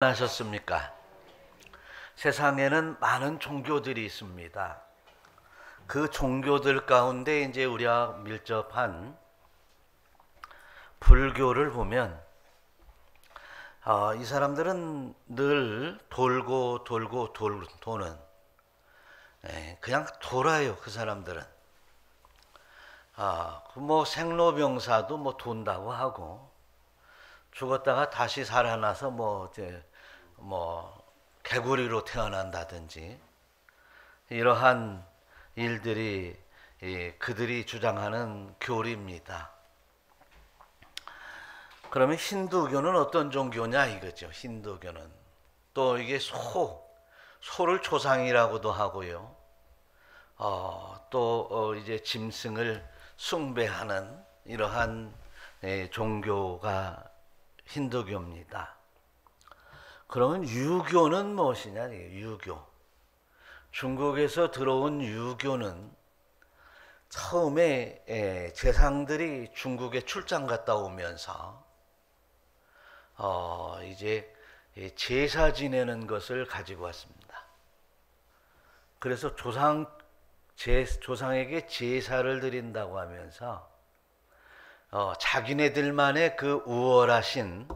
하셨습니까? 세상에는 많은 종교들이 있습니다. 그 종교들 가운데 이제 우리가 밀접한 불교를 보면 이 사람들은 늘 돌고 도는 그냥 돌아요. 그 사람들은 뭐 생로병사도 뭐 돈다고 하고 죽었다가 다시 살아나서 뭐 개구리로 태어난다든지 이러한 일들이 그들이 주장하는 교리입니다. 그러면 힌두교는 어떤 종교냐 이거죠. 힌두교는 또 이게 소를 조상이라고도 하고요. 또 이제 짐승을 숭배하는 이러한 종교가 힌두교입니다. 그러면 유교는 무엇이냐? 유교. 중국에서 들어온 유교는 처음에 재상들이 중국에 출장 갔다 오면서 이제 제사 지내는 것을 가지고 왔습니다. 그래서 조상에게 제사를 드린다고 하면서 자기네들만의 그 우월하신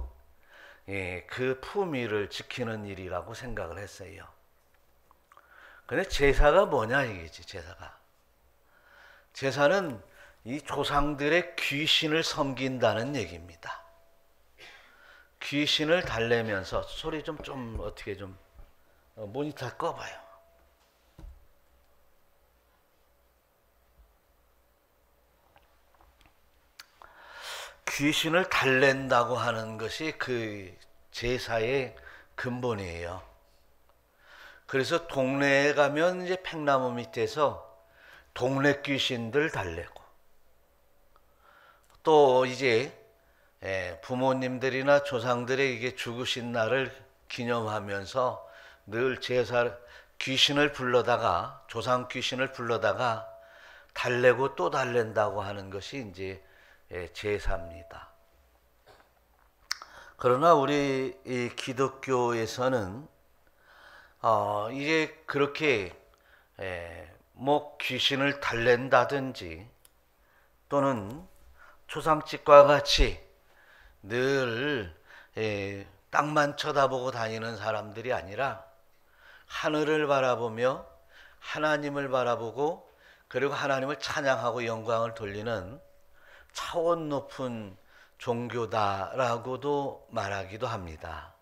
그 품위를 지키는 일이라고 생각을 했어요. 근데 제사가 뭐냐 이게지. 제사는 이 조상들의 귀신을 섬긴다는 얘기입니다. 귀신을 달래면서 소리 좀 어떻게 좀 모니터 꺼봐요. 귀신을 달랜다고 하는 것이 그 제사의 근본이에요. 그래서 동네에 가면 이제 팽나무 밑에서 동네 귀신들 달래고 또 이제 부모님들이나 조상들의 이게 죽으신 날을 기념하면서 늘 귀신을 불러다가 조상 귀신을 불러다가 달래고 또 달랜다고 하는 것이 이제 제사입니다. 그러나 우리 이 기독교에서는 이제 그렇게 뭐 귀신을 달랜다든지 또는 초상집과 같이 늘 땅만 쳐다보고 다니는 사람들이 아니라 하늘을 바라보며 하나님을 바라보고 그리고 하나님을 찬양하고 영광을 돌리는 차원 높은 종교다라고도 말하기도 합니다.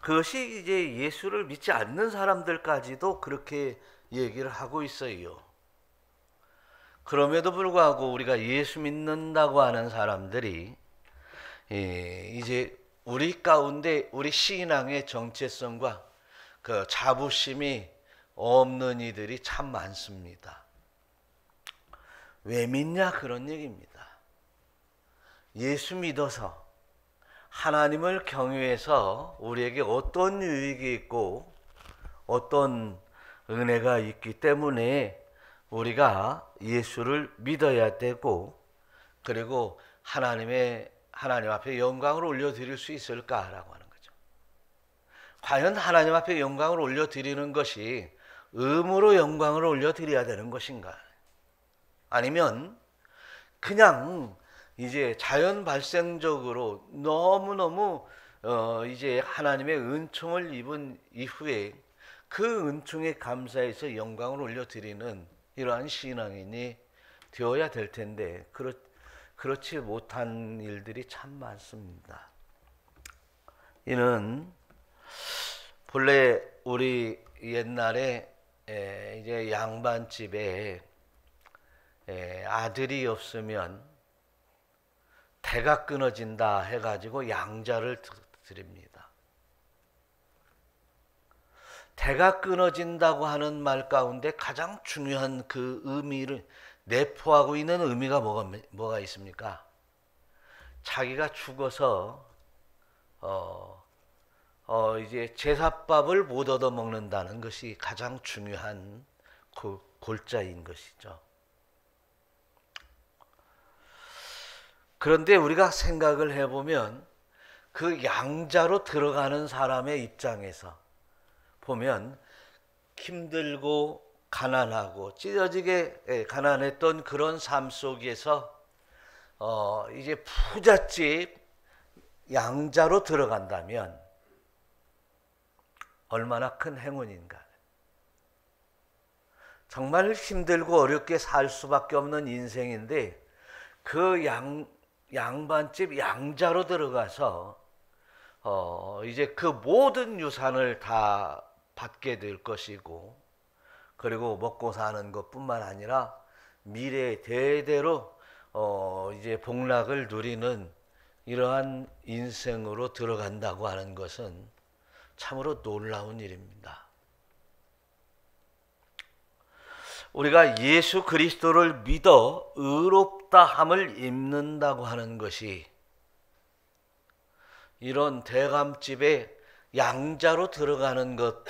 그것이 이제 예수를 믿지 않는 사람들까지도 그렇게 얘기를 하고 있어요. 그럼에도 불구하고 우리가 예수 믿는다고 하는 사람들이 이제 우리 가운데 우리 신앙의 정체성과 그 자부심이 없는 이들이 참 많습니다. 왜 믿냐 그런 얘기입니다. 예수 믿어서 하나님을 경외해서 우리에게 어떤 유익이 있고 어떤 은혜가 있기 때문에 우리가 예수를 믿어야 되고 그리고 하나님 앞에 영광을 올려드릴 수 있을까라고 하는 거죠. 과연 하나님 앞에 영광을 올려드리는 것이 의무로 영광을 올려드려야 되는 것인가? 아니면 그냥 이제 자연 발생적으로 너무너무 이제 하나님의 은총을 입은 이후에 그 은총에 감사해서 영광을 올려드리는 이러한 신앙인이 되어야 될 텐데 그렇지 못한 일들이 참 많습니다. 이는 본래 우리 옛날에 이제 양반집에 아들이 없으면 대가 끊어진다 해가지고 양자를 드립니다. 대가 끊어진다고 하는 말 가운데 가장 중요한 그 의미를 내포하고 있는 의미가 뭐가 있습니까? 자기가 죽어서 이제 제사밥을 못 얻어 먹는다는 것이 가장 중요한 그 골자인 것이죠. 그런데 우리가 생각을 해보면 그 양자로 들어가는 사람의 입장에서 보면 힘들고 가난하고 찢어지게 가난했던 그런 삶 속에서 이제 부잣집 양자로 들어간다면 얼마나 큰 행운인가. 정말 힘들고 어렵게 살 수밖에 없는 인생인데 그 양반집 양자로 들어가서 이제 그 모든 유산을 다 받게 될 것이고, 그리고 먹고 사는 것뿐만 아니라 미래 대대로 이제 복락을 누리는 이러한 인생으로 들어간다고 하는 것은 참으로 놀라운 일입니다. 우리가 예수 그리스도를 믿어 의롭다함을 입는다고 하는 것이 이런 대감집에 양자로 들어가는 것,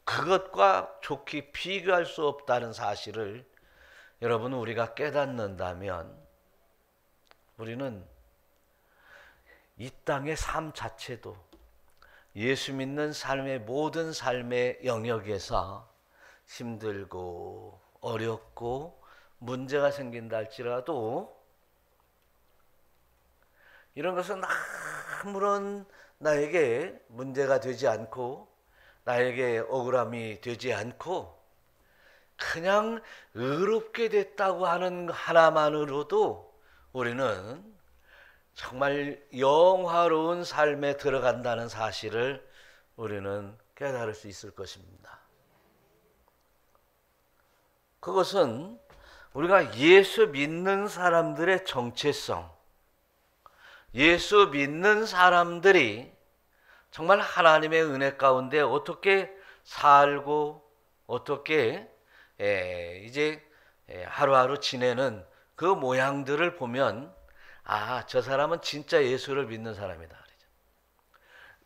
그것과 좋게 비교할 수 없다는 사실을 여러분 우리가 깨닫는다면 우리는 이 땅의 삶 자체도 예수 믿는 삶의 모든 삶의 영역에서 힘들고 어렵고 문제가 생긴다 할지라도 이런 것은 아무런 나에게 문제가 되지 않고 나에게 억울함이 되지 않고 그냥 의롭게 됐다고 하는 하나만으로도 우리는 정말 영화로운 삶에 들어간다는 사실을 우리는 깨달을 수 있을 것입니다. 그것은 우리가 예수 믿는 사람들의 정체성, 예수 믿는 사람들이 정말 하나님의 은혜 가운데 어떻게 살고 어떻게 이제 하루하루 지내는 그 모양들을 보면 저 사람은 진짜 예수를 믿는 사람이다.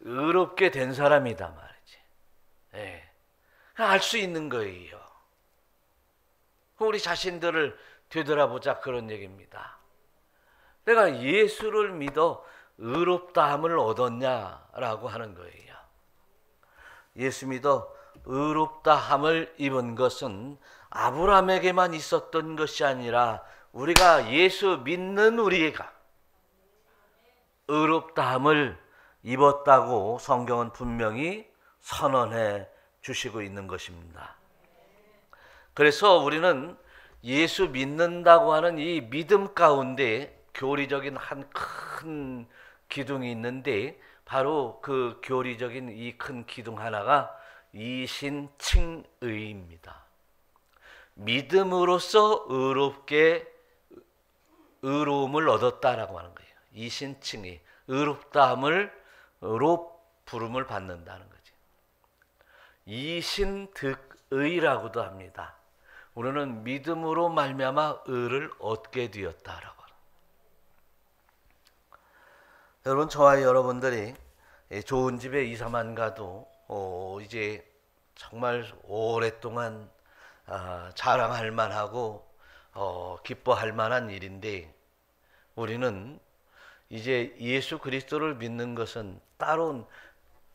의롭게 된 사람이다 말이지. 알 수 있는 거예요. 우리 자신들을 되돌아보자 그런 얘기입니다. 내가 예수를 믿어 의롭다함을 얻었냐라고 하는 거예요. 예수 믿어 의롭다함을 입은 것은 아브라함에게만 있었던 것이 아니라 우리가 예수 믿는 우리가 의롭다함을 입었다고 성경은 분명히 선언해 주시고 있는 것입니다. 그래서 우리는 예수 믿는다고 하는 이 믿음 가운데 교리적인 한 큰 기둥이 있는데 바로 그 교리적인 이 큰 기둥 하나가 이신칭의입니다. 믿음으로써 의로움을 얻었다라고 하는 거예요. 이신칭의, 의롭다함으로 부름을 받는다는 거죠. 이신득의라고도 합니다. 우리는 믿음으로 말미암아 의를 얻게 되었다라고. 여러분, 저와 여러분들이 좋은 집에 이사만 가도 이제 정말 오랫동안 자랑할 만하고 기뻐할 만한 일인데, 우리는 이제 예수 그리스도를 믿는 것은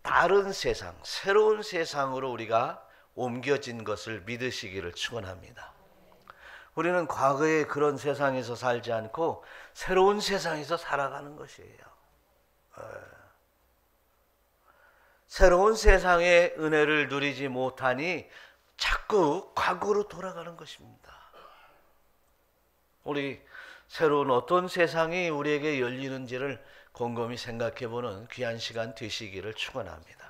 다른 세상, 새로운 세상으로 우리가 옮겨진 것을 믿으시기를 축원합니다. 우리는 과거의 그런 세상에서 살지 않고 새로운 세상에서 살아가는 것이에요. 새로운 세상의 은혜를 누리지 못하니 자꾸 과거로 돌아가는 것입니다. 우리 새로운 어떤 세상이 우리에게 열리는지를 곰곰이 생각해보는 귀한 시간 되시기를 축원합니다.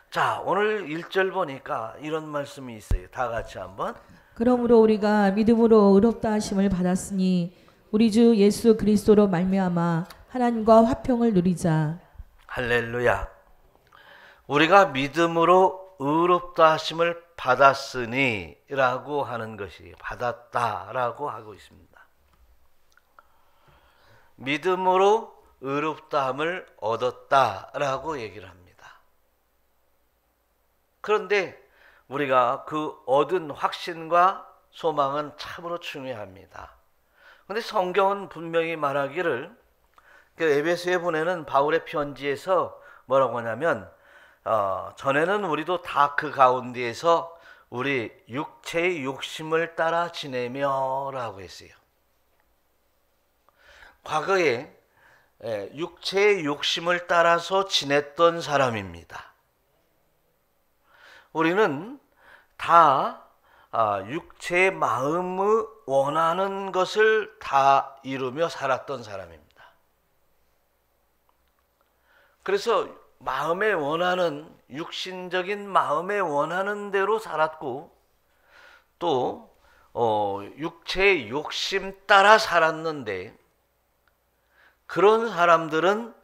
자, 오늘 1절 보니까 이런 말씀이 있어요. 다 같이 한번. 그러므로 우리가 믿음으로 의롭다 하심을 받았으니 우리 주 예수 그리스도로 말미암아 하나님과 화평을 누리자. 할렐루야. 우리가 믿음으로 의롭다 하심을 받았으니 라고 하는 것이 받았다라고 하고 있습니다. 믿음으로 의롭다함을 얻었다라고 얘기를 합니다. 그런데 우리가 그 얻은 확신과 소망은 참으로 중요합니다. 그런데 성경은 분명히 말하기를 에베소에 보내는 바울의 편지에서 뭐라고 하냐면 전에는 우리도 다 그 가운데에서 우리 육체의 욕심을 따라 지내며 라고 했어요. 과거에 육체의 욕심을 따라서 지냈던 사람입니다. 우리는 다 육체의 마음의 원하는 것을 다 이루며 살았던 사람입니다. 그래서 마음에 원하는, 육신적인 마음에 원하는 대로 살았고, 또 육체의 욕심 따라 살았는데, 그런 사람들은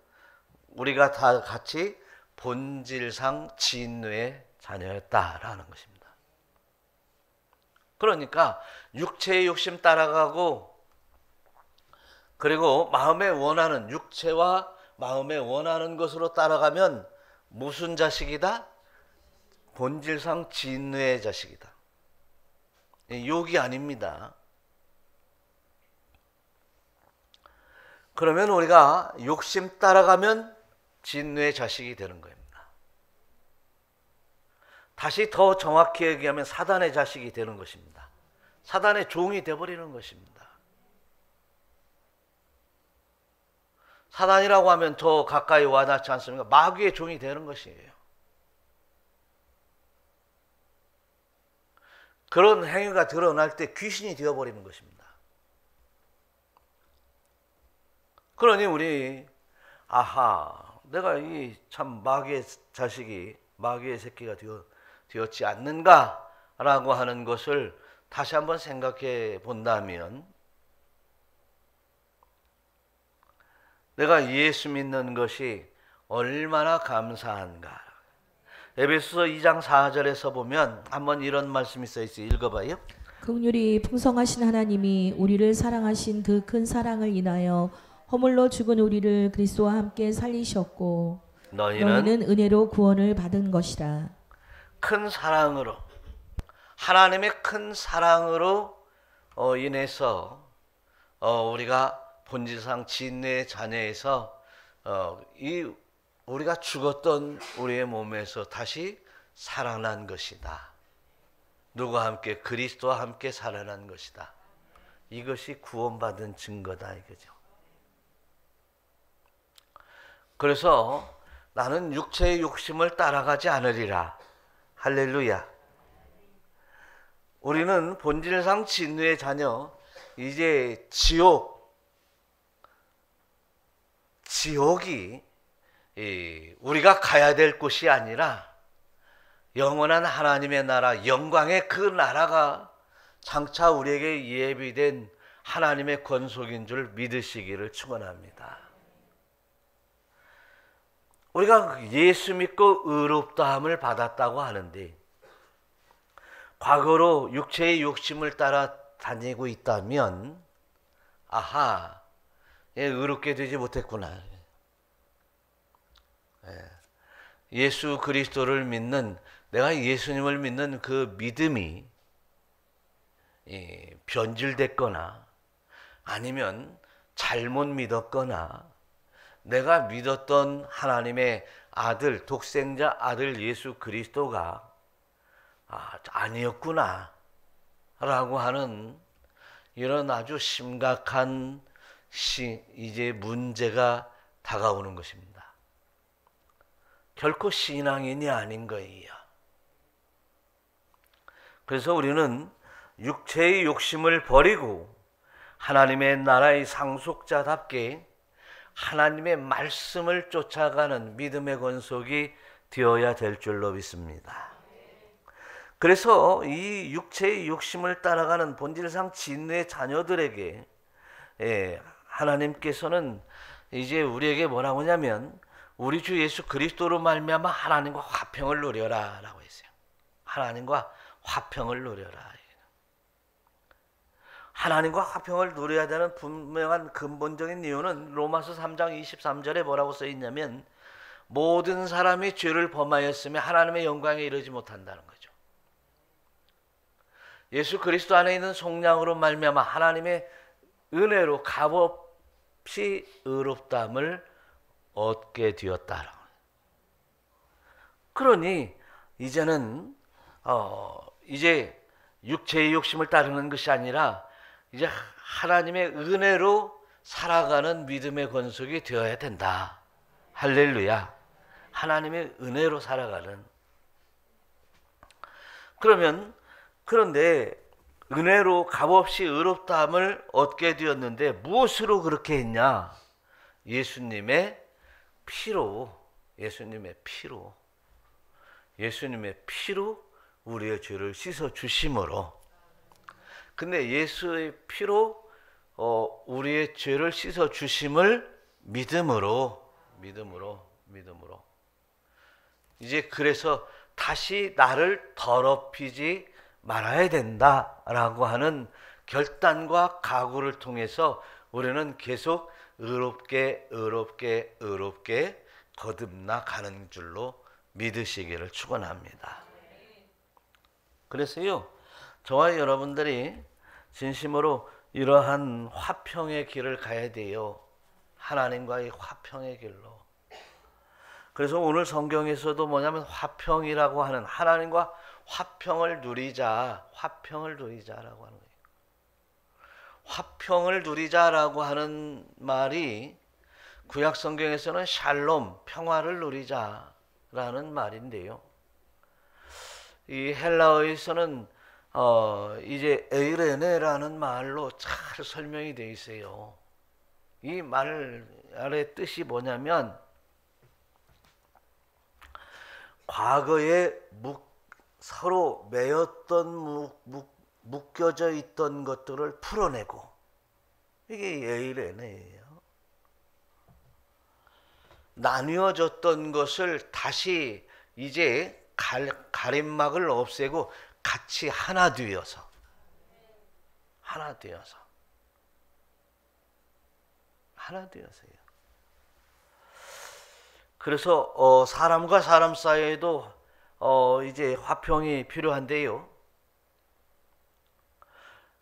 우리가 다 같이 본질상 진노의 자녀였다라는 것입니다. 그러니까 육체의 욕심 따라가고, 그리고 마음에 원하는, 육체와 마음에 원하는 것으로 따라가면 무슨 자식이다? 본질상 진노의 자식이다. 욕이 아닙니다. 그러면 우리가 욕심 따라가면 진노의 자식이 되는 겁니다. 다시 더 정확히 얘기하면 사단의 자식이 되는 것입니다. 사단의 종이 되어버리는 것입니다. 사단이라고 하면 더 가까이 와닿지 않습니까? 마귀의 종이 되는 것이에요. 그런 행위가 드러날 때 귀신이 되어버리는 것입니다. 그러니 우리 내가 이 참 마귀의 자식이, 마귀의 새끼가 되었지 않는가라고 하는 것을 다시 한번 생각해 본다면, 내가 예수 믿는 것이 얼마나 감사한가. 에베소서 2장 4절에서 보면 한번 이런 말씀이 써 있어요. 읽어봐요. 긍휼이 풍성하신 하나님이 우리를 사랑하신 그 큰 사랑을 인하여 허물로 죽은 우리를 그리스도와 함께 살리셨고 너희는 은혜로 구원을 받은 것이라. 큰 사랑으로, 하나님의 큰 사랑으로 인해서 우리가 본질상 진노의 자녀에서 우리가 죽었던 우리의 몸에서 다시 살아난 것이다. 누구와 함께? 그리스도와 함께 살아난 것이다. 이것이 구원받은 증거다 이거죠. 그래서 나는 육체의 욕심을 따라가지 않으리라. 할렐루야. 우리는 본질상 진노의 자녀, 이제 지옥이 우리가 가야 될 곳이 아니라 영원한 하나님의 나라, 영광의 그 나라가 장차 우리에게 예비된 하나님의 권속인 줄 믿으시기를 축원합니다. 우리가 예수 믿고 의롭다함을 받았다고 하는데 과거로 육체의 욕심을 따라 다니고 있다면 의롭게 되지 못했구나. 예수 그리스도를 믿는, 내가 예수님을 믿는 그 믿음이 변질됐거나 아니면 잘못 믿었거나 내가 믿었던 하나님의 아들, 독생자 아들 예수 그리스도가 아니었구나 라고 하는 이런 아주 심각한 이제 문제가 다가오는 것입니다. 결코 신앙인이 아닌 거예요. 그래서 우리는 육체의 욕심을 버리고 하나님의 나라의 상속자답게 하나님의 말씀을 쫓아가는 믿음의 권속이 되어야 될 줄로 믿습니다. 그래서 이 육체의 욕심을 따라가는 본질상 진노의 자녀들에게 하나님께서는 이제 우리에게 뭐라고 하냐면 우리 주 예수 그리스도로 말미암아 하나님과 화평을 누려라 라고 했어요. 하나님과 화평을 누려라. 하나님과 화평을 누려야 되는 분명한 근본적인 이유는 로마서 3장 23절에 뭐라고 써 있냐면 모든 사람이 죄를 범하였으며 하나님의 영광에 이르지 못한다는 거죠. 예수 그리스도 안에 있는 속량으로 말미암아 하나님의 은혜로 값없이 값없이 의롭다함을 얻게 되었다. 그러니 이제는 이제 육체의 욕심을 따르는 것이 아니라 이제 하나님의 은혜로 살아가는 믿음의 권속이 되어야 된다. 할렐루야. 하나님의 은혜로 살아가는. 그런데 은혜로 값없이 의롭다함을 얻게 되었는데 무엇으로 그렇게 했냐? 예수님의 피로 우리의 죄를 씻어 주심으로. 근데 예수의 피로 우리의 죄를 씻어 주심을 믿음으로. 이제 그래서 다시 나를 더럽히지 말아야 된다라고 하는 결단과 각오를 통해서 우리는 계속 의롭게 거듭나 가는 줄로 믿으시기를 축원합니다. 그래서요, 저와 여러분들이 진심으로 이러한 화평의 길을 가야 돼요. 하나님과의 화평의 길로. 그래서 오늘 성경에서도 뭐냐면 화평이라고 하는, 하나님과 화평을 누리자라고 하는 거예요. 화평을 누리자라고 하는 말이 구약 성경에서는 샬롬, 평화를 누리자라는 말인데요. 이 헬라어에서는 이제 에이레네라는 말로 잘 설명이 되어 있어요. 이 말의 뜻이 뭐냐면 과거에 서로 매였던 묶여져 있던 것들을 풀어내고, 이게 에이레네예요. 나뉘어졌던 것을 다시 이제 가림막을 없애고 같이 하나 되어서요. 그래서 사람과 사람 사이에도 이제 화평이 필요한데요.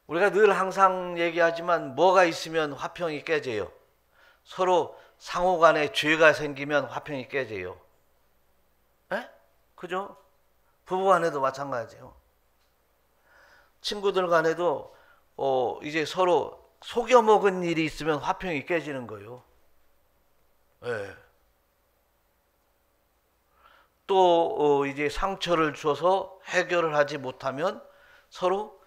우리가 늘 항상 얘기하지만 뭐가 있으면 화평이 깨져요? 서로 상호간에 죄가 생기면 화평이 깨져요. 에? 그죠? 부부간에도 마찬가지예요. 친구들 간에도 이제 서로 속여먹은 일이 있으면 화평이 깨지는 거예요. 예. 또 이제 상처를 줘서 해결을 하지 못하면 서로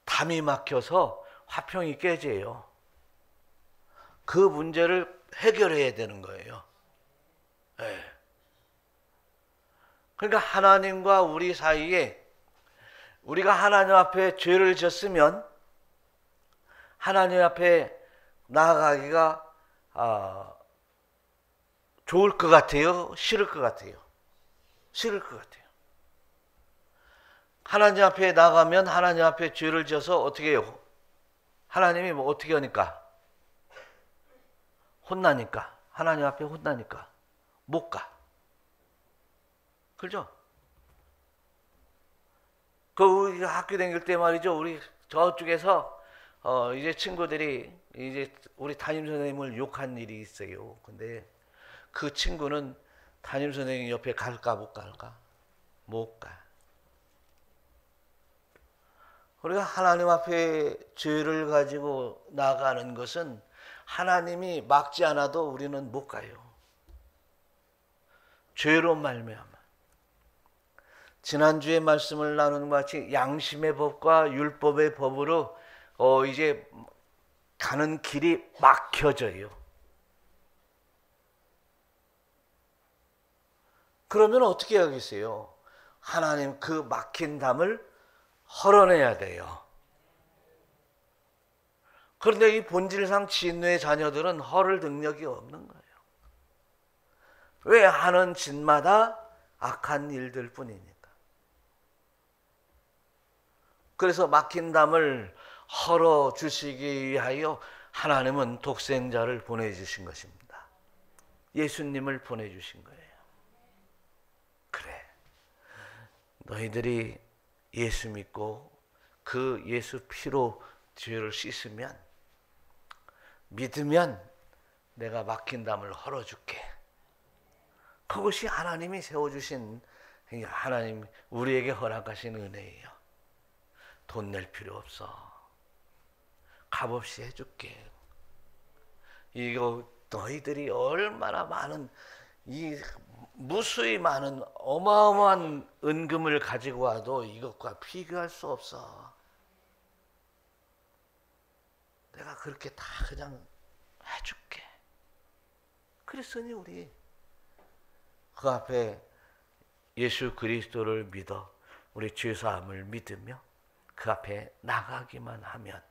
담이 막혀서 화평이 깨져요. 그 문제를 해결해야 되는 거예요. 네. 그러니까 하나님과 우리 사이에, 우리가 하나님 앞에 죄를 졌으면 하나님 앞에 나아가기가 좋을 것 같아요? 싫을 것 같아요? 싫을 것 같아요. 하나님 앞에 나가면 하나님 앞에 죄를 져서 어떻게 해요? 하나님이 뭐 어떻게 하니까? 혼나니까. 하나님 앞에 혼나니까 못 가. 그죠? 그 학교 다닐 때 말이죠. 우리 저쪽에서 이제 친구들이 이제 우리 담임 선생님을 욕한 일이 있어요. 근데 그 친구는 담임 선생님 옆에 갈까 못 갈까? 못 가. 우리가 하나님 앞에 죄를 가지고 나가는 것은 하나님이 막지 않아도 우리는 못 가요. 죄로 말미암아. 지난주에 말씀을 나누는 것 같이 양심의 법과 율법의 법으로 이제 가는 길이 막혀져요. 그러면 어떻게 하겠어요? 하나님 그 막힌 담을 헐어내야 돼요. 그런데 이 본질상 진노의 자녀들은 헐을 능력이 없는 거예요. 왜? 하는 짓마다 악한 일들 뿐이니까. 그래서 막힌 담을 헐어주시기 위하여 하나님은 독생자를 보내주신 것입니다. 예수님을 보내주신 거예요. 그래, 너희들이 예수 믿고 그 예수 피로 죄를 씻으면 믿으면 내가 막힌 담을 헐어줄게. 그것이 하나님이 세워주신, 하나님 우리에게 허락하신 은혜예요. 돈 낼 필요 없어. 값없이 해줄게. 이거 너희들이 얼마나 많은, 이 무수히 많은 어마어마한 은금을 가지고 와도 이것과 비교할 수 없어. 내가 그렇게 다 그냥 해줄게. 그랬으니 우리 그 앞에 예수 그리스도를 믿어 우리 죄사함을 믿으며 그 앞에 나가기만 하면,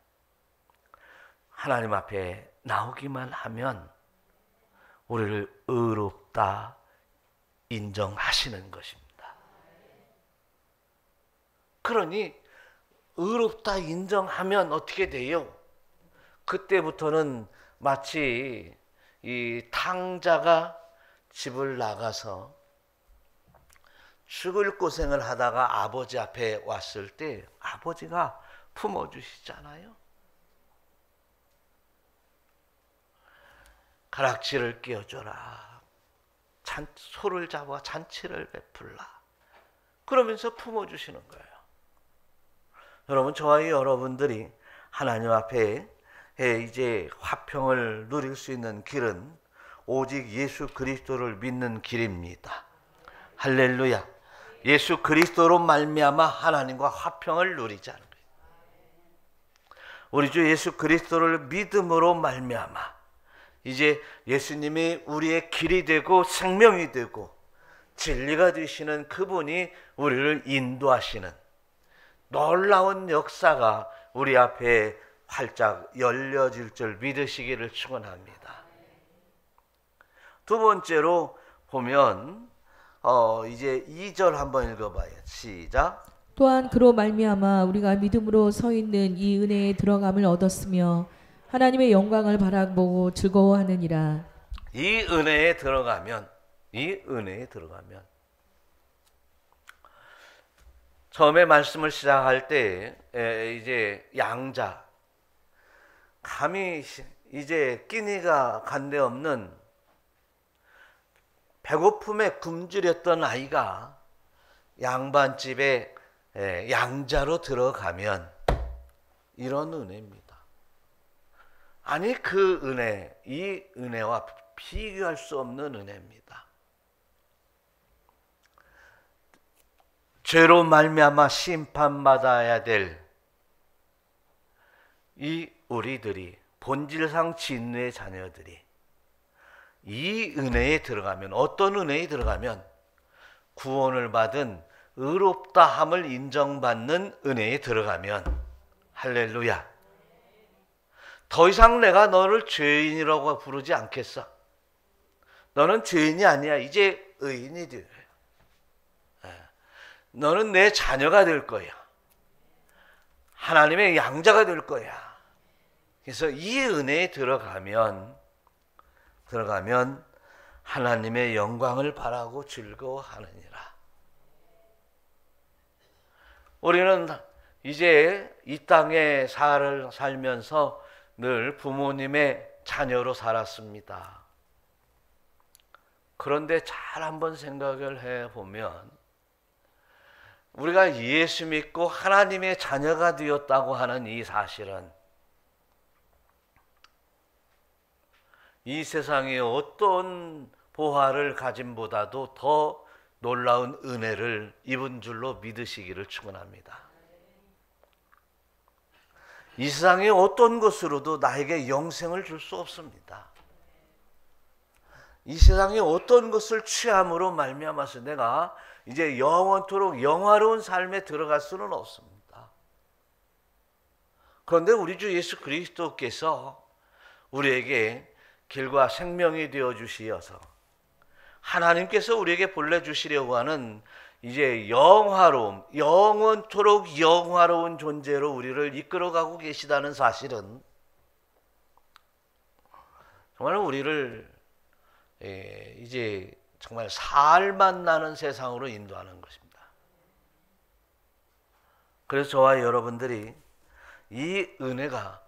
하나님 앞에 나오기만 하면 우리를 의롭다 인정하시는 것입니다. 그러니 의롭다 인정하면 어떻게 돼요? 그때부터는 마치 이 탕자가 집을 나가서 죽을 고생을 하다가 아버지 앞에 왔을 때 아버지가 품어주시잖아요. 가락지를 끼워줘라. 소를 잡아 잔치를 베풀라. 그러면서 품어주시는 거예요. 여러분, 저와 여러분들이 하나님 앞에 이제 화평을 누릴 수 있는 길은 오직 예수 그리스도를 믿는 길입니다. 할렐루야. 예수 그리스도로 말미암아 하나님과 화평을 누리자는 거예요. 우리 주 예수 그리스도를 믿음으로 말미암아 이제 예수님이 우리의 길이 되고 생명이 되고 진리가 되시는 그분이 우리를 인도하시는 놀라운 역사가 우리 앞에 활짝 열려질 줄 믿으시기를 축원합니다. 두 번째로 보면 이제 2절 한번 읽어봐요. 시작. 또한 그로 말미암아 우리가 믿음으로 서 있는 이 은혜에 들어감을 얻었으며 하나님의 영광을 바라보고 즐거워하느니라. 이 은혜에 들어가면 처음에 말씀을 시작할 때 이제 양자, 감히 이제 끼니가 간데없는 배고픔에 굶주렸던 아이가 양반집에 양자로 들어가면 이런 은혜입니다. 아니 그 은혜, 이 은혜와 비교할 수 없는 은혜입니다. 죄로 말미암아 심판받아야 될 이 우리들이, 본질상 진노의 자녀들이 이 은혜에 들어가면, 어떤 은혜에 들어가면 구원을 받은 의롭다함을 인정받는 은혜에 들어가면, 할렐루야, 더 이상 내가 너를 죄인이라고 부르지 않겠어. 너는 죄인이 아니야. 이제 의인이 돼. 너는 내 자녀가 될 거야. 하나님의 양자가 될 거야. 그래서 이 은혜에 들어가면 하나님의 영광을 바라고 즐거워하느니라. 우리는 이제 이 땅에 살면서 늘 부모님의 자녀로 살았습니다. 그런데 잘 한번 생각을 해보면 우리가 예수 믿고 하나님의 자녀가 되었다고 하는 이 사실은 이 세상의 어떤 보화를 가짐보다도 더 놀라운 은혜를 입은 줄로 믿으시기를 축원합니다. 이 세상의 어떤 것으로도 나에게 영생을 줄 수 없습니다. 이 세상의 어떤 것을 취함으로 말미암아서 내가 이제 영원토록 영화로운 삶에 들어갈 수는 없습니다. 그런데 우리 주 예수 그리스도께서 우리에게 길과 생명이 되어 주시어서 하나님께서 우리에게 보내주시려고 하는 이제 영화로움, 영원토록 영화로운 존재로 우리를 이끌어가고 계시다는 사실은 정말 우리를 이제 정말 살만 나는 세상으로 인도하는 것입니다. 그래서 저와 여러분들이 이 은혜가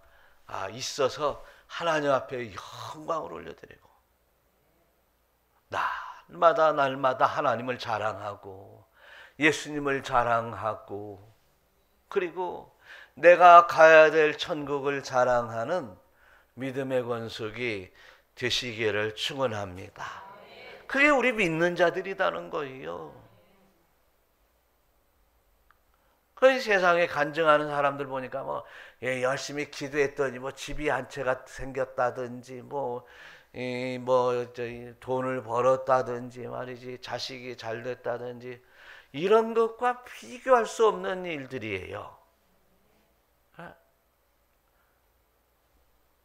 있어서 하나님 앞에 영광을 올려드리고 날마다 하나님을 자랑하고 예수님을 자랑하고 그리고 내가 가야 될 천국을 자랑하는 믿음의 권속이 되시기를 축원합니다. 그게 우리 믿는 자들이라는 거예요. 그 세상에 간증하는 사람들 보니까 열심히 기도했더니 집이 한 채가 생겼다든지 돈을 벌었다든지 말이지 자식이 잘 됐다든지 이런 것과 비교할 수 없는 일들이에요.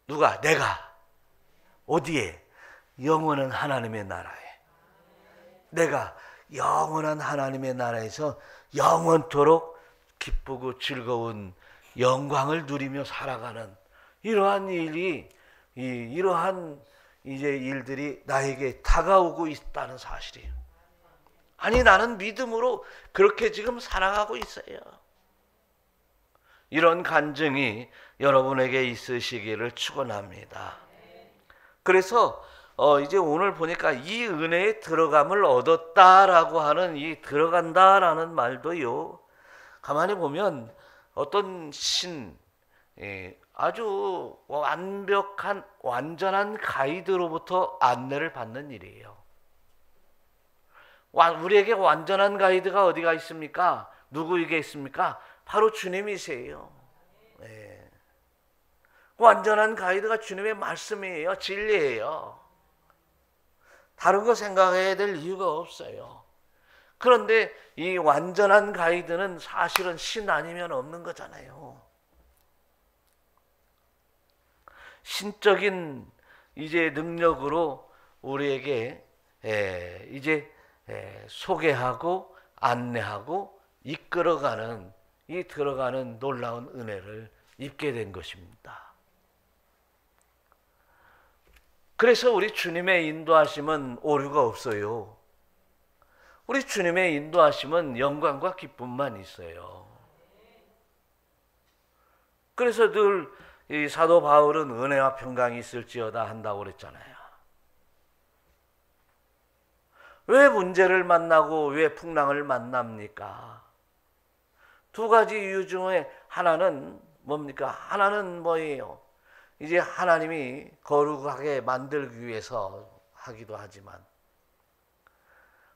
누가? 내가 어디에? 영원한 하나님의 나라에. 내가 영원한 하나님의 나라에서 영원토록 기쁘고 즐거운 영광을 누리며 살아가는 이러한 일이 이러한 이제 일들이 나에게 다가오고 있다는 사실이에요. 아니 나는 믿음으로 그렇게 지금 살아가고 있어요. 이런 간증이 여러분에게 있으시기를 축원합니다. 그래서 이제 오늘 보니까 이 은혜에 들어감을 얻었다라고 하는 이 들어간다라는 말도요. 가만히 보면 어떤 아주 완벽한 완전한 가이드로부터 안내를 받는 일이에요. 우리에게 완전한 가이드가 어디가 있습니까? 누구에게 있습니까? 바로 주님이세요. 네. 완전한 가이드가 주님의 말씀이에요. 진리예요. 다른 거 생각해야 될 이유가 없어요. 그런데 이 완전한 가이드는 사실은 신 아니면 없는 거잖아요. 신적인 이제 능력으로 우리에게 이제 소개하고 안내하고 이끌어가는 이 들어가는 놀라운 은혜를 입게 된 것입니다. 그래서 우리 주님의 인도하심은 오류가 없어요. 우리 주님의 인도하심은 영광과 기쁨만 있어요. 그래서 늘 이 사도 바울은 은혜와 평강이 있을지어다 한다고 그랬잖아요. 왜 문제를 만나고 왜 풍랑을 만납니까? 두 가지 이유 중에 하나는 뭡니까? 하나는 뭐예요? 이제 하나님이 거룩하게 만들기 위해서 하기도 하지만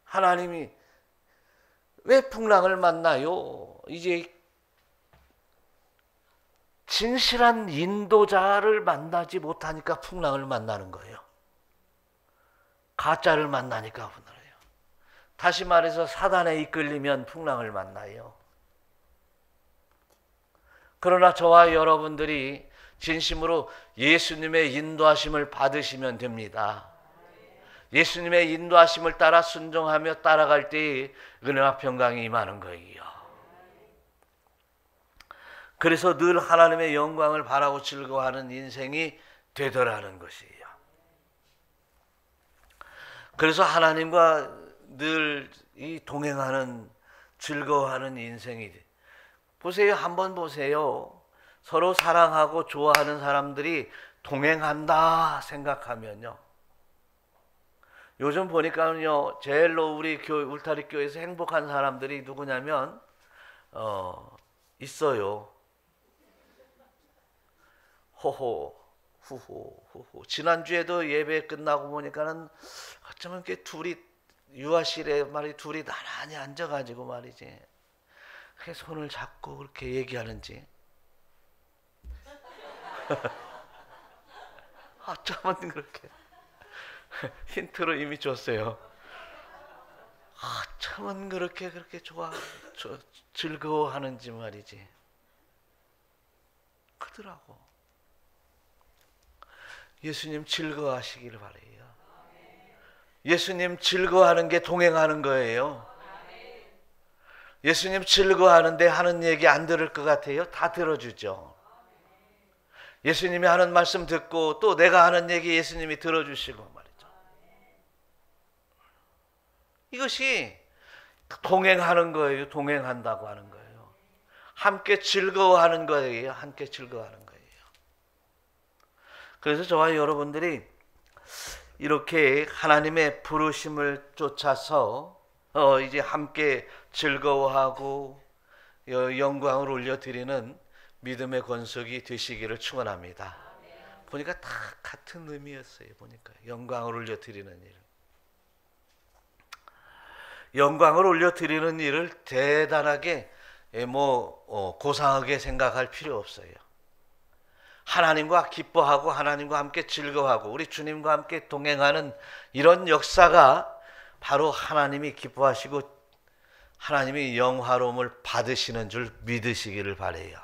하나님이 왜 풍랑을 만나요? 이제 진실한 인도자를 만나지 못하니까 풍랑을 만나는 거예요. 가짜를 만나니까 분해요. 다시 말해서 사단에 이끌리면 풍랑을 만나요. 그러나 저와 여러분들이 진심으로 예수님의 인도하심을 받으시면 됩니다. 예수님의 인도하심을 따라 순종하며 따라갈 때 은혜와 평강이 임하는 거예요. 그래서 늘 하나님의 영광을 바라고 즐거워하는 인생이 되더라는 것이에요. 그래서 하나님과 늘 이 동행하는 즐거워하는 인생이 보세요. 한번 보세요. 서로 사랑하고 좋아하는 사람들이 동행한다 생각하면요. 요즘 보니까요. 제일로 우리 울타리 교회에서 행복한 사람들이 누구냐면 있어요. 호호 후호. 지난주에도 예배 끝나고 보니까는 어쩌면 이렇게 둘이 유아실에 둘이 나란히 앉아가지고 말이지. 그렇게 손을 잡고 그렇게 얘기하는지. 어쩌면 그렇게 힌트로 이미 줬어요. 어쩌면 그렇게 즐거워하는지 말이지. 그러더라고. 예수님 즐거워하시기를 바래요. 예수님 즐거워하는 게 동행하는 거예요. 예수님 즐거워하는데 하는 얘기 안 들을 것 같아요? 다 들어주죠. 예수님이 하는 말씀 듣고 또 내가 하는 얘기 예수님이 들어주시고 말이죠. 이것이 동행하는 거예요. 동행한다고 하는 거예요. 함께 즐거워하는 거예요. 함께 즐거워하는 거예요. 그래서 저와 여러분들이 이렇게 하나님의 부르심을 쫓아서 이제 함께 즐거워하고 영광을 올려드리는 믿음의 권속이 되시기를 축원합니다. 보니까 다 같은 의미였어요. 보니까 영광을 올려드리는 일, 영광을 올려드리는 일을 대단하게 고상하게 생각할 필요 없어요. 하나님과 기뻐하고 하나님과 함께 즐거워하고 우리 주님과 함께 동행하는 이런 역사가 바로 하나님이 기뻐하시고 하나님이 영화로움을 받으시는 줄 믿으시기를 바라요.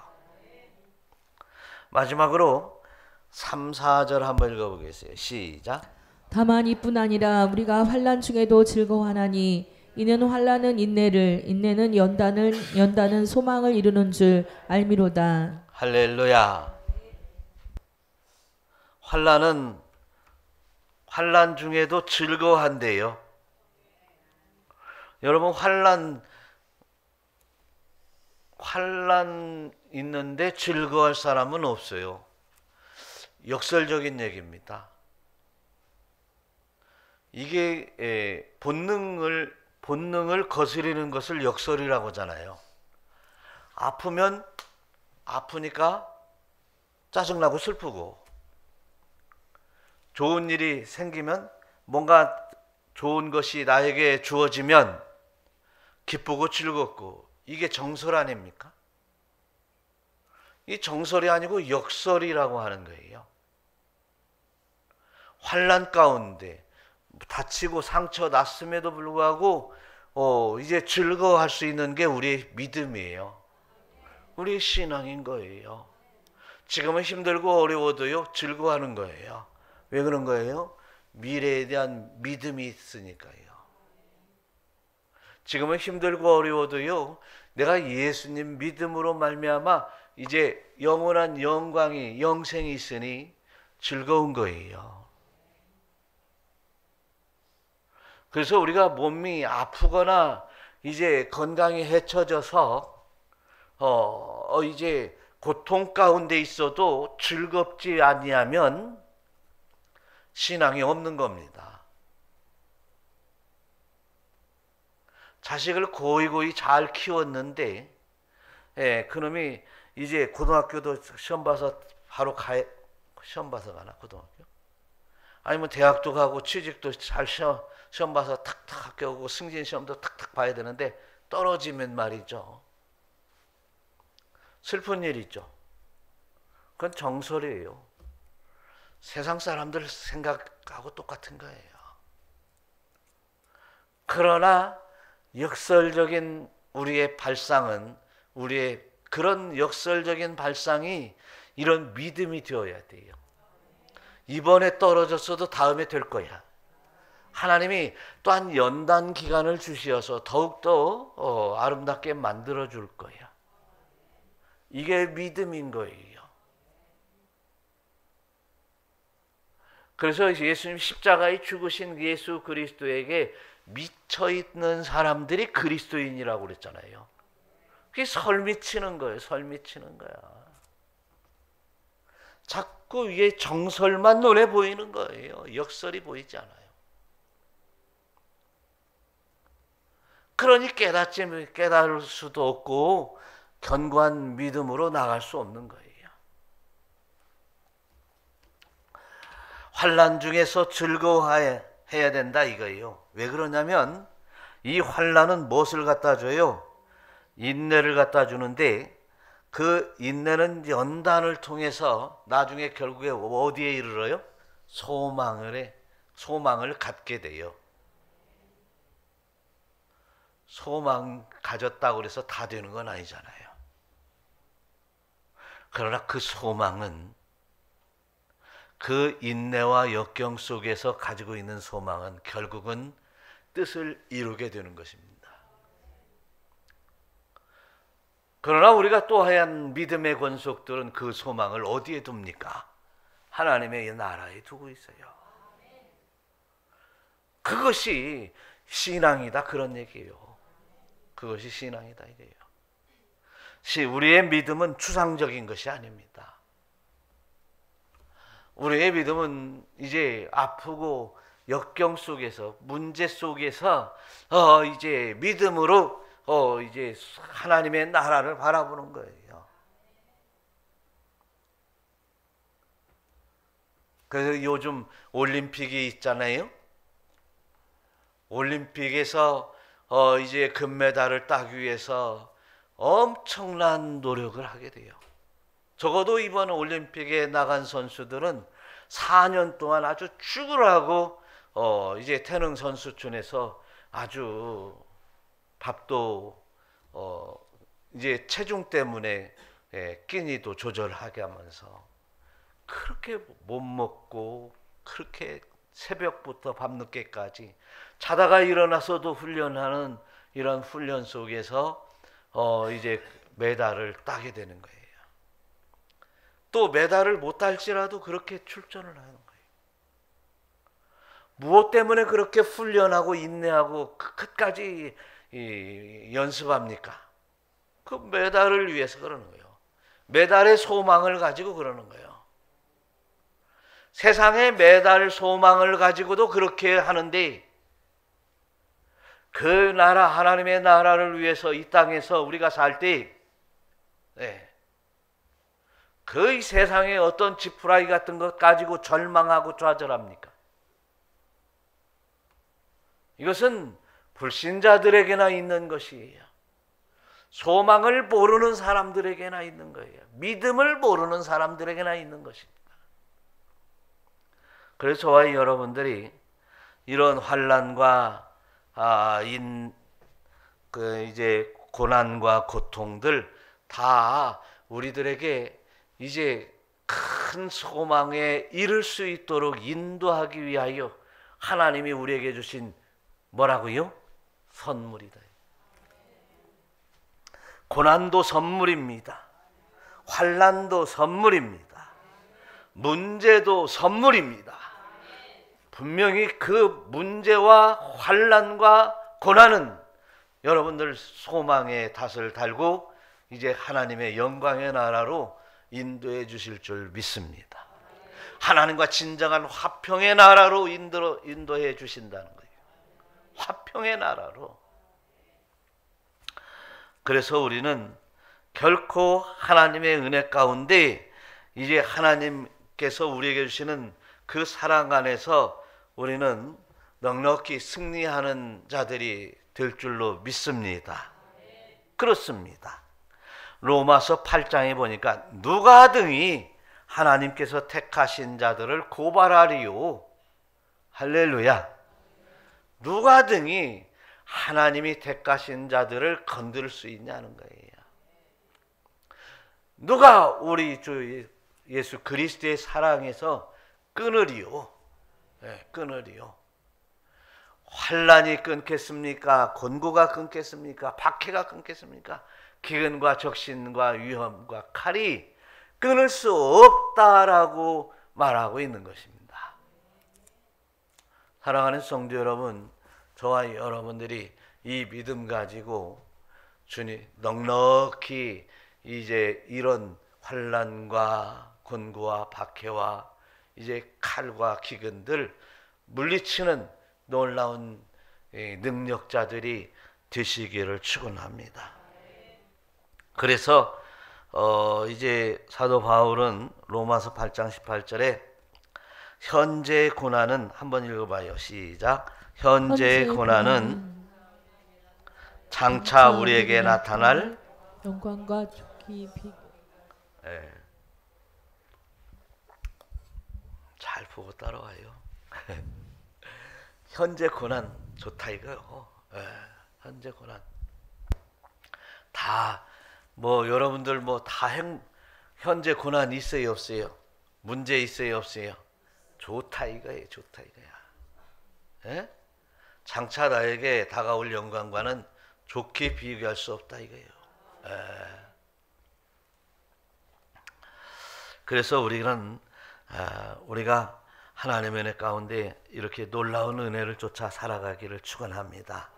마지막으로 3, 4절 한번 읽어보겠어요. 시작. 다만 이뿐 아니라 우리가 환난 중에도 즐거워하나니 이는 환난은 인내를, 인내는 연단은 소망을 이루는 줄 알미로다. 할렐루야. 환난 중에도 즐거워한대요. 여러분, 환난 있는데 즐거워할 사람은 없어요. 역설적인 얘기입니다. 이게 본능을 거스리는 것을 역설이라고 하잖아요. 아프면 아프니까 짜증나고 슬프고, 좋은 일이 생기면 뭔가 좋은 것이 나에게 주어지면 기쁘고 즐겁고, 이게 정설 아닙니까? 이 정설이 아니고 역설이라고 하는 거예요. 환난 가운데 다치고 상처 났음에도 불구하고 이제 즐거워할 수 있는 게 우리의 믿음이에요. 우리의 신앙인 거예요. 지금은 힘들고 어려워도요, 즐거워하는 거예요. 왜 그런 거예요? 미래에 대한 믿음이 있으니까요. 지금은 힘들고 어려워도요, 내가 예수님 믿음으로 말미암아 이제 영원한 영광이, 영생이 있으니 즐거운 거예요. 그래서 우리가 몸이 아프거나 이제 건강이 해쳐져서 이제 고통 가운데 있어도 즐겁지 아니하면 신앙이 없는 겁니다. 자식을 고이고이 잘 키웠는데 그놈이 이제 고등학교도 시험 봐서 바로 시험 봐서 가나 고등학교? 아니면 대학도 가고 취직도 잘 시험 봐서 탁탁 합격하고 승진 시험도 탁탁 봐야 되는데 떨어지면 말이죠. 슬픈 일이죠. 그건 정설이에요. 세상 사람들 생각하고 똑같은 거예요. 그러나 역설적인 우리의 발상은, 우리의 그런 역설적인 발상이 이런 믿음이 되어야 돼요. 이번에 떨어졌어도 다음에 될 거야. 하나님이 또한 연단 기간을 주시어서 더욱더 아름답게 만들어 줄 거야. 이게 믿음인 거예요. 그래서 예수님 십자가에 죽으신 예수 그리스도에게 미쳐 있는 사람들이 그리스도인이라고 그랬잖아요. 그게 설미치는 거예요. 설미치는 거야. 자꾸 위에 정설만 눈에 보이는 거예요. 역설이 보이지 않아요. 그러니 깨달을 수도 없고 견고한 믿음으로 나갈 수 없는 거예요. 환난 중에서 즐거워해야 된다 이거예요. 왜 그러냐면 이 환난은 무엇을 갖다 줘요? 인내를 갖다 주는데, 그 인내는 연단을 통해서 나중에 결국에 어디에 이르러요? 소망을 갖게 돼요. 소망 가졌다고 해서 다 되는 건 아니잖아요. 그러나 그 소망은, 그 인내와 역경 속에서 가지고 있는 소망은 결국은 뜻을 이루게 되는 것입니다. 그러나 우리가 또 하얀 믿음의 권속들은 그 소망을 어디에 둡니까? 하나님의 나라에 두고 있어요. 그것이 신앙이다, 그런 얘기예요. 그것이 신앙이다 이거예요. 우리의 믿음은 추상적인 것이 아닙니다. 우리의 믿음은 이제 아프고 역경 속에서, 문제 속에서 이제 믿음으로 이제 하나님의 나라를 바라보는 거예요. 그래서 요즘 올림픽이 있잖아요. 올림픽에서 이제 금메달을 따기 위해서 엄청난 노력을 하게 돼요. 적어도 이번 올림픽에 나간 선수들은 4년 동안 아주 죽으라고 이제 태능 선수촌에서 아주 밥도 이제 체중 때문에 끼니도 조절하게 하면서 그렇게 못 먹고 그렇게 새벽부터 밤늦게까지 자다가 일어나서도 훈련하는 이런 훈련 속에서 이제 메달을 따게 되는 거예요. 또 메달을 못 딸지라도 그렇게 출전을 하는 거예요. 무엇 때문에 그렇게 훈련하고 인내하고 끝까지 연습합니까? 그 메달을 위해서 그러는 거예요. 메달의 소망을 가지고 그러는 거예요. 세상의 메달 소망을 가지고도 그렇게 하는데 그 나라, 하나님의 나라를 위해서 이 땅에서 우리가 살 때 그 세상의 어떤 지푸라기 같은 것 가지고 절망하고 좌절합니까? 이것은 불신자들에게나 있는 것이에요. 소망을 모르는 사람들에게나 있는 거예요. 믿음을 모르는 사람들에게나 있는 것입니다. 그래서 저와 여러분들이 이런 환난과 이제 고난과 고통들 다 우리들에게 이제 큰 소망에 이를 수 있도록 인도하기 위하여 하나님이 우리에게 주신 뭐라고요? 선물이다. 고난도 선물입니다. 환난도 선물입니다. 문제도 선물입니다. 분명히 그 문제와 환난과 고난은 여러분들 소망의 닷을 달고 이제 하나님의 영광의 나라로 인도해 주실 줄 믿습니다. 하나님과 진정한 화평의 나라로 인도해 주신다는 거예요. 화평의 나라로. 그래서 우리는 결코 하나님의 은혜 가운데 이제 하나님께서 우리에게 주시는 그 사랑 안에서 우리는 넉넉히 승리하는 자들이 될 줄로 믿습니다. 그렇습니다. 로마서 8장에 보니까 누가 등이 하나님께서 택하신 자들을 고발하리요. 할렐루야. 누가 등이 하나님이 택하신 자들을 건들 수 있냐는 거예요. 누가 우리 주 예수 그리스도의 사랑에서 끊으리요. 끊으리요. 환난이 끊겠습니까? 곤고가 끊겠습니까? 박해가 끊겠습니까? 기근과 적신과 위험과 칼이 끊을 수 없다라고 말하고 있는 것입니다. 사랑하는 성도 여러분, 저와 여러분들이 이 믿음 가지고 주님 넉넉히 이제 이런 환난과 곤고와 박해와 이제 칼과 기근들 물리치는 놀라운 능력자들이 되시기를 축원합니다. 그래서 이제 사도 바울은 로마서 8장 18절에 현재 고난은 한번 읽어봐요. 시작. 현재 고난은 장차 우리에게 나타날 영광과 좋기 비교. 잘 보고 따라와요. 현재 고난 좋다 이거요. 현재 고난 다 뭐 여러분들 뭐 다 현재 고난 있어요 없어요? 문제 있어요 없어요? 좋다 이거예요. 좋다 이거야. 장차 나에게 다가올 영광과는 좋게 비교할 수 없다 이거예요. 그래서 우리가 하나님의 은혜 가운데 이렇게 놀라운 은혜를 쫓아 살아가기를 축원합니다.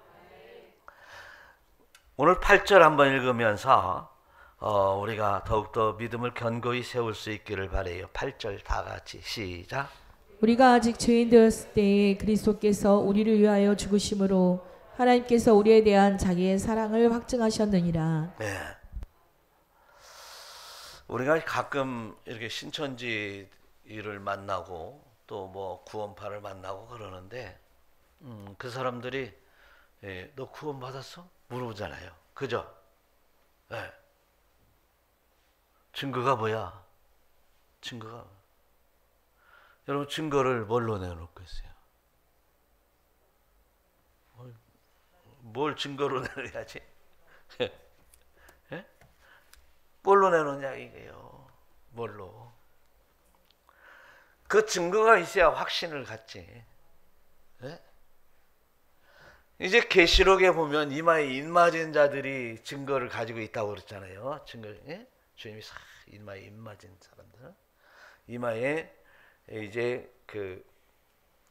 오늘 8절 한번 읽으면서 우리가 더욱더 믿음을 견고히 세울 수 있기를 바라요. 8절 다 같이 시작. 우리가 아직 죄인 되었을 때에 그리스도께서 우리를 위하여 죽으심으로 하나님께서 우리에 대한 자기의 사랑을 확증하셨느니라. 네. 우리가 가끔 이렇게 신천지를 만나고 또 뭐 구원파를 만나고 그러는데 그 사람들이 너 구원 받았어? 물어보잖아요. 그죠? 네. 증거가 뭐야? 증거가 여러분 증거를 뭘로 내놓겠어요? 뭘 증거로 내놔야지? 예? 뭘로 내놓냐 이게요. 뭘로? 그 증거가 있어야 확신을 갖지. 예? 이제 계시록에 보면 이마에 인 맞은 자들이 증거를 가지고 있다고 그랬잖아요. 증거, 예? 주님이 이마에 인 맞은 사람들, 이마에 이제 그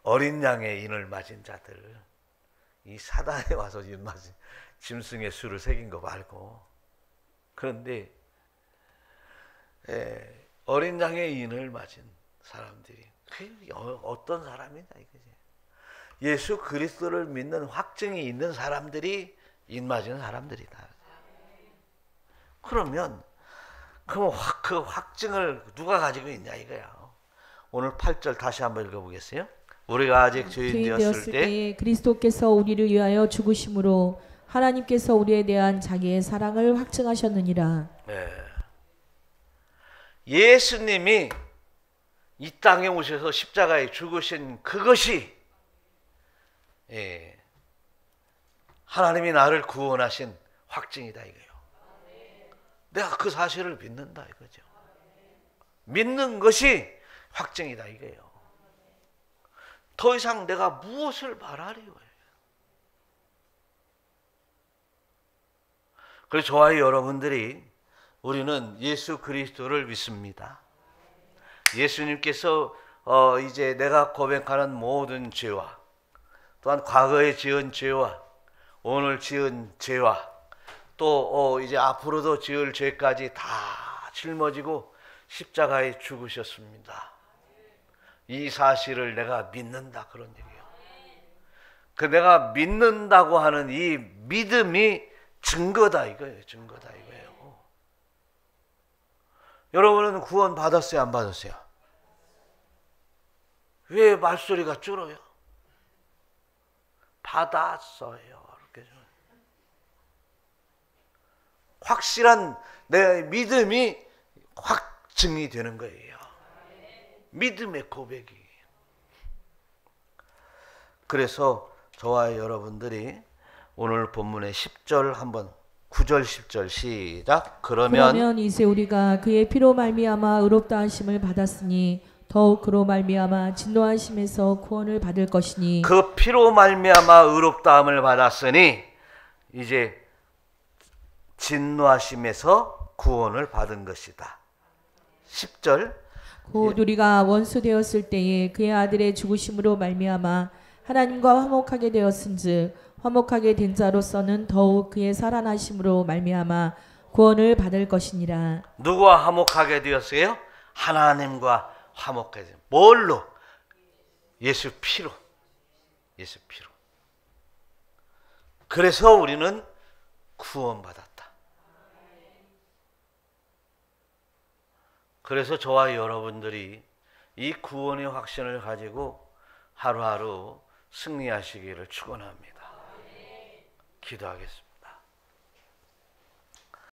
어린 양의 인을 맞은 자들, 이 사단에 와서 인 맞은 짐승의 수를 새긴 거 말고. 그런데 어린 양의 인을 맞은 사람들이 어떤 사람이냐 이거지. 예수 그리스도를 믿는 확증이 있는 사람들이 인 맞은 사람들이다. 그러면 그 확증을 누가 가지고 있냐 이거야. 오늘 8절 다시 한번 읽어보겠어요. 우리가 아직 죄인 되었을 때 그리스도께서 우리를 위하여 죽으심으로 하나님께서 우리에 대한 자기의 사랑을 확증하셨느니라. 네. 예수님이 이 땅에 오셔서 십자가에 죽으신 그것이 하나님이 나를 구원하신 확증이다 이거예요. 내가 그 사실을 믿는다 이거죠. 믿는 것이 확증이다 이거예요. 더 이상 내가 무엇을 말하리요? 그래서 저와 여러분들이 우리는 예수 그리스도를 믿습니다. 예수님께서 이제 내가 고백하는 모든 죄와 또한 과거에 지은 죄와 오늘 지은 죄와 또 이제 앞으로도 지을 죄까지 다 짊어지고 십자가에 죽으셨습니다. 이 사실을 내가 믿는다 그런 얘기예요. 그 내가 믿는다고 하는 이 믿음이 증거다 이거예요. 증거다 이거예요. 여러분은 구원 받았어요? 안 받았어요? 왜 말소리가 줄어요? 받았어요. 이렇게 확실한 내 믿음이 확증이 되는 거예요. 믿음의 고백이. 그래서 저와 여러분들이 오늘 본문의 10절 한번 9절 10절 시작. 그러면 이제 우리가 그의 피로 말미암아 의롭다 하심을 받았으니 더욱 그로 말미암아 진노하심에서 구원을 받을 것이니 그 피로 말미암아 의롭다함을 받았으니 이제 진노하심에서 구원을 받은 것이다. 10절 곧 우리가 원수 되었을 때에 그의 아들의 죽으심으로 말미암아 하나님과 화목하게 되었은즉 화목하게 된 자로서는 더욱 그의 살아나심으로 말미암아 구원을 받을 것이니라. 누구와 화목하게 되었어요? 하나님과 화목하게 되었어요. 뭘로? 예수 피로. 예수 피로. 그래서 우리는 구원받았다. 그래서 저와 여러분들이 이 구원의 확신을 가지고 하루하루 승리하시기를 축원합니다. 기도하겠습니다.